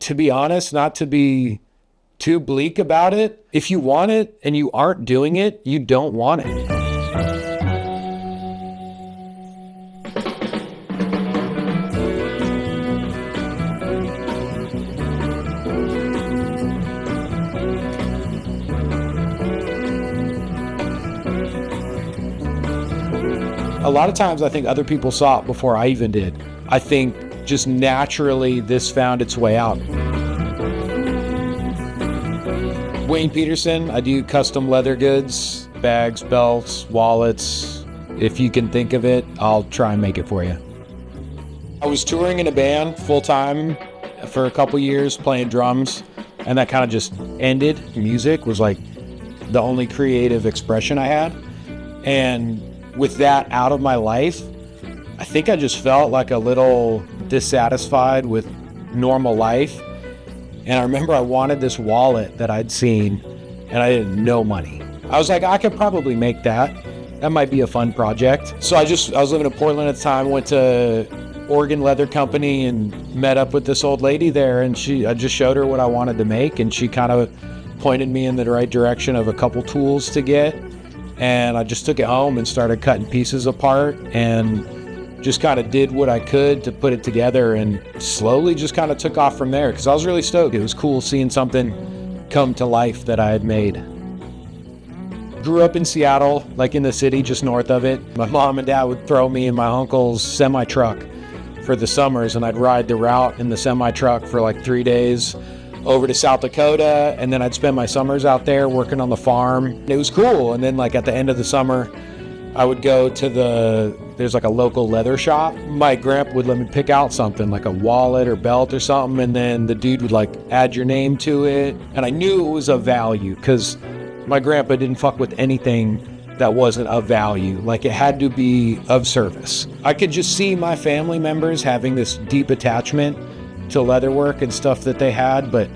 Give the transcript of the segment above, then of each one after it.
to be honest, not to be too bleak about it, if you want it and you aren't doing it, you don't want it. A lot of times I think other people saw it before I even did. I think just naturally this found its way out. Wayne Peterson, I do custom leather goods, bags, belts, wallets. If you can think of it, I'll try and make it for you. I was touring in a band full-time for a couple years, playing drums, and that kind of just ended. Music was like the only creative expression I had. And with that out of my life, I think I just felt like a little dissatisfied with normal life. And I remember I wanted this wallet that I'd seen and I had no money. I was like, I could probably make that. That might be a fun project. So I was living in Portland at the time, went to Oregon Leather Company and met up with this old lady there, and I just showed her what I wanted to make, and she kind of pointed me in the right direction of a couple tools to get. And I just took it home and started cutting pieces apart and just kind of did what I could to put it together, and slowly just kind of took off from there because I was really stoked. It was cool seeing something come to life that I had made. Grew up in Seattle, like in the city just north of it. My mom and dad would throw me in my uncle's semi-truck for the summers, and I'd ride the route in the semi-truck for like 3 days over to South Dakota, and then I'd spend my summers out there working on the farm. It was cool. And then like at the end of the summer, I would go to there's like a local leather shop. My grandpa would let me pick out something like a wallet or belt or something, and then the dude would like add your name to it. And I knew it was of value because my grandpa didn't fuck with anything that wasn't of value. Like it had to be of service. I could just see my family members having this deep attachment to leatherwork and stuff that they had, but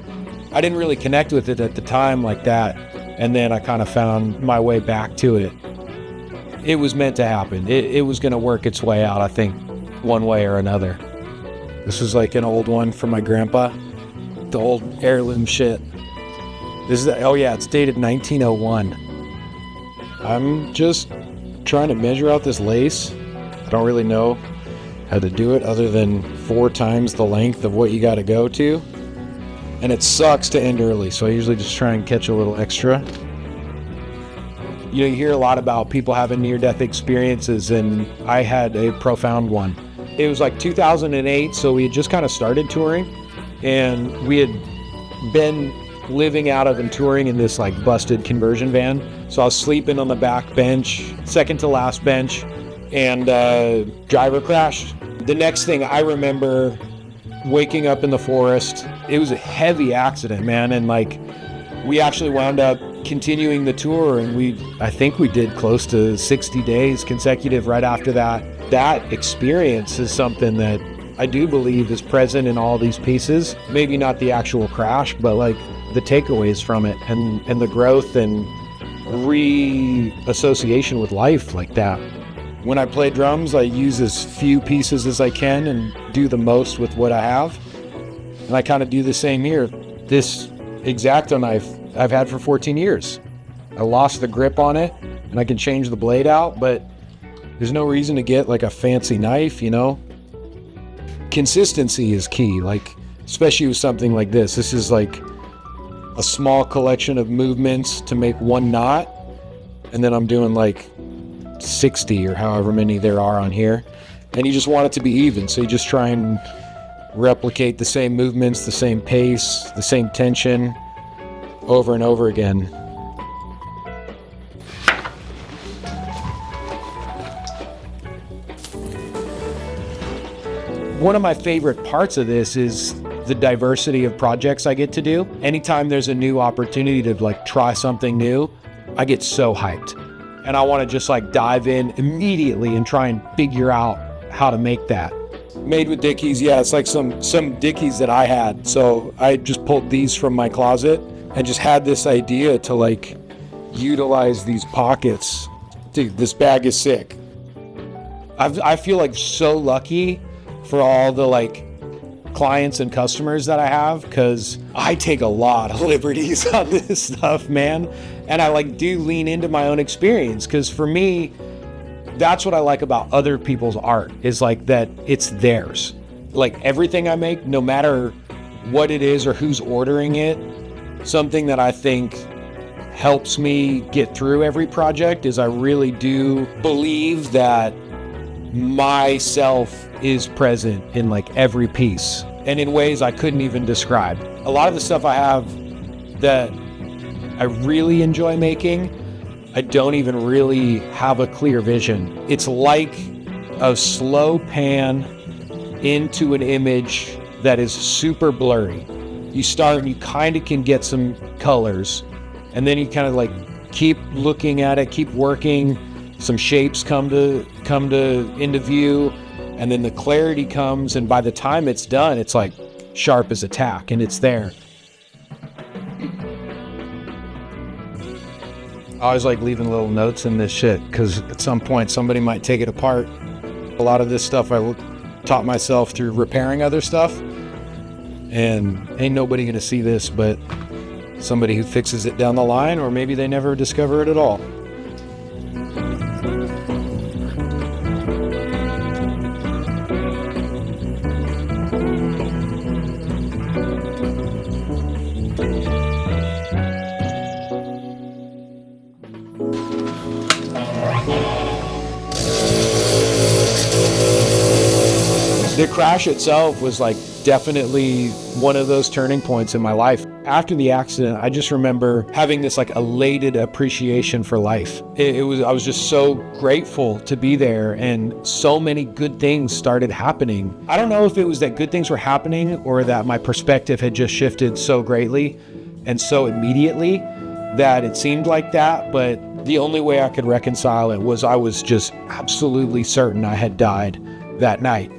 I didn't really connect with it at the time like that. And then I kind of found my way back to it. It was meant to happen. It was going to work its way out, I think, one way or another. This is like an old one from my grandpa, the old heirloom shit. Oh yeah, it's dated 1901. I'm just trying to measure out this lace. I don't really know how to do it other than 4 times the length of what you got to go to. And it sucks to end early, so I usually just try and catch a little extra. You know, you hear a lot about people having near-death experiences, and I had a profound one. It was like 2008, so we had just kind of started touring, and we had been living out of and touring in this like busted conversion van. So I was sleeping on the back bench, second to last bench, and driver crashed. The next thing I remember, waking up in the forest. It was a heavy accident, man, and like we actually wound up continuing the tour, and I think we did close to 60 days consecutive right after that. That experience is something that I do believe is present in all these pieces. Maybe not the actual crash, but like the takeaways from it and the growth and reassociation with life like that. When I play drums, I use as few pieces as I can and do the most with what I have. And I kind of do the same here. This X-Acto knife I've had for 14 years. I lost the grip on it and I can change the blade out, but there's no reason to get like a fancy knife, you know? Consistency is key, like especially with something like this. This is like a small collection of movements to make one knot, and then I'm doing like 60 or however many there are on here, and you just want it to be even, so you just try and replicate the same movements, the same pace, the same tension over and over again. One of my favorite parts of this is the diversity of projects I get to do. Anytime there's a new opportunity to like try something new, I get so hyped. And I want to just like dive in immediately and try and figure out how to make that. Made with Dickies, yeah, it's like some Dickies that I had. So I just pulled these from my closet and just had this idea to like utilize these pockets. Dude, this bag is sick. I feel like so lucky for all the like clients and customers that I have, because I take a lot of liberties on this stuff, man. And I do lean into my own experience, because for me, that's what I like about other people's art, is that it's theirs. Everything I make, no matter what it is or who's ordering it, something that I think helps me get through every project is I really do believe that myself is present in every piece, and in ways I couldn't even describe. A lot of the stuff I have that I really enjoy making, I don't even really have a clear vision. It's like a slow pan into an image that is super blurry. You start and you kind of can get some colors, and then you kind of keep looking at it, keep working. Some shapes come into view, and then the clarity comes, and by the time it's done, it's sharp as a tack, and it's there. I always leaving little notes in this shit, because at some point somebody might take it apart. A lot of this stuff I taught myself through repairing other stuff, and ain't nobody gonna see this but somebody who fixes it down the line, or maybe they never discover it at all. The crash itself was definitely one of those turning points in my life. After the accident, I just remember having this elated appreciation for life. I was just so grateful to be there, and so many good things started happening. I don't know if it was that good things were happening or that my perspective had just shifted so greatly and so immediately that it seemed like that, but the only way I could reconcile it was I was just absolutely certain I had died that night.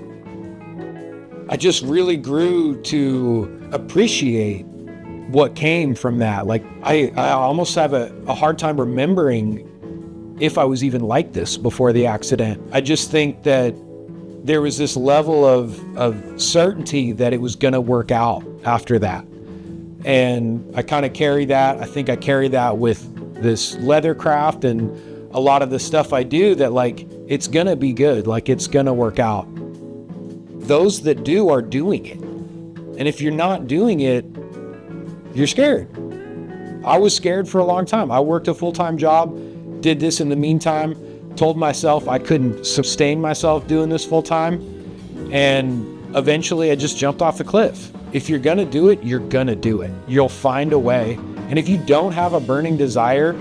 I just really grew to appreciate what came from that. I almost have a hard time remembering if I was even like this before the accident. I just think that there was this level of certainty that it was gonna work out after that. And I kind of carry that. I think I carry that with this leather craft and a lot of the stuff I do, that it's gonna be good, it's gonna work out. Those that do are doing it. And if you're not doing it, you're scared. I was scared for a long time. I worked a full-time job, did this in the meantime, told myself I couldn't sustain myself doing this full-time, and eventually I just jumped off the cliff. If you're gonna do it, you're gonna do it. You'll find a way. And if you don't have a burning desire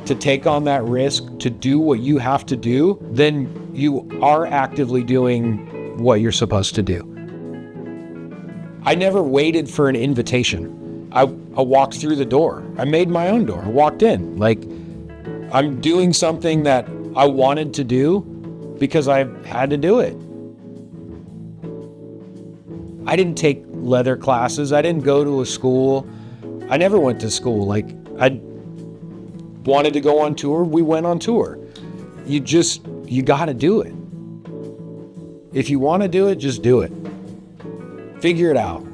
to take on that risk, to do what you have to do, then you are actively doing what you're supposed to do. I never waited for an invitation. I walked through the door. I made my own door. I walked in. I'm doing something that I wanted to do because I had to do it. I didn't take leather classes. I didn't go to a school. I never went to school. I wanted to go on tour. We went on tour. You got to do it. If you want to do it, just do it. Figure it out.